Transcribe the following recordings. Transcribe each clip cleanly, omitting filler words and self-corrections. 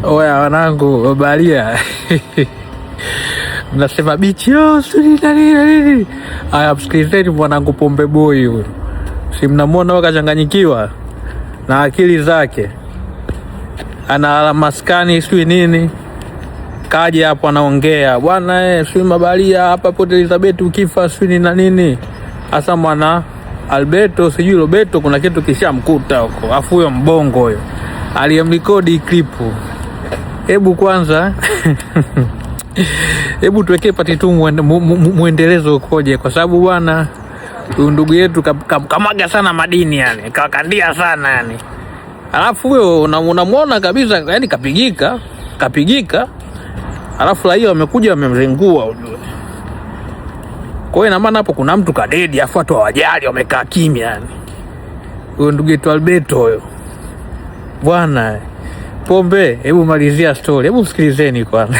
Oya wanangu baharia mnasema bichi nini. Aya, msikilizeni mwanangu Pombe Boy huyu, si mnamwona waka changanyikiwa na akili zake, ana maskani sui nini, kaje hapo anaongea bwana sui mabaharia hapa Port Elizabeth ukifa sui nini na nini. Asa mwana Alberto sijui Roberto kuna kitu kishamkuta huko, afu huyo mbongo huyo aliyemrekodi klipu. Hebu kwanza hebu tuwekee pati tu muendelezo ukoje, kwa sababu bwana ndugu yetu kamaga sana madini yani, kakandia sana yani. Alafu huyo unamwona kabisa yani kapigika. Alafu hiyo wamekuja wamemzengua ujue. Kwa hiyo ina maana hapo kuna mtu kadedi afu watu hawajali wamekaa kimya yani. Huyo ndugu yetu Alberto huyo. Bwana Pombe, hebu malizia story. Hebu sikilizeni kwanza.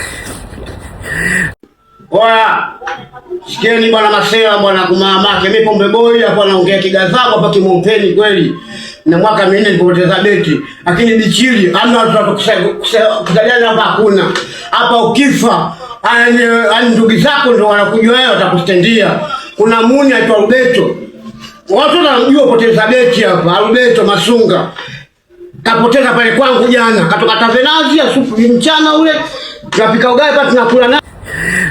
Oya, sikieni bwana Masela bwana kumamake. Mimi Pombe Boy hapa naongea kigazako hapa kimompeni kweli. Na mwaka 4 nilipoteza beti. Lakini bichili hamna watu kusajana hapa hakuna. Hapa ukifa ani ndugu zako ndio wanakujua wewe watakustendia. Kuna muni aitwa Alberto. Watu wanajua poteza beti hapa, Alberto Masunga. Kapoteza pale kwangu jana, katoka Tavenazi asupu mchana ule, tunapika ugali hapa tunakula na.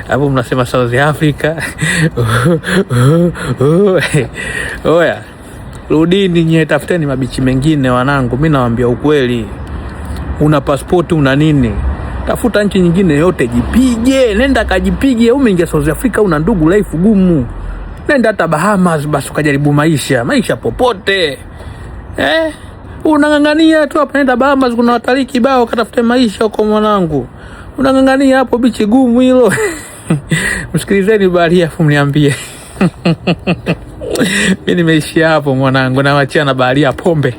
Hapo mnasema South Africa. Oya, rudini nye tafuteni mabichi mengine wanangu, mimi nawaambia ukweli. Una passport una nini? Tafuta nchi nyingine yote jipige, nenda kajipige. Umeingia South Africa una ndugu life gumu. Nenda hata Bahamas basi ukajaribu maisha popote. Unangangania tu hapa, nenda Bahamas kuna watalii kibao, katafute maisha huko mwanangu. Unangangania hapo bichi gumu hilo. Msikilizeni baharia afu mniambie. Mimi nimeishia hapo mwanangu, na wachia na baharia Pombe.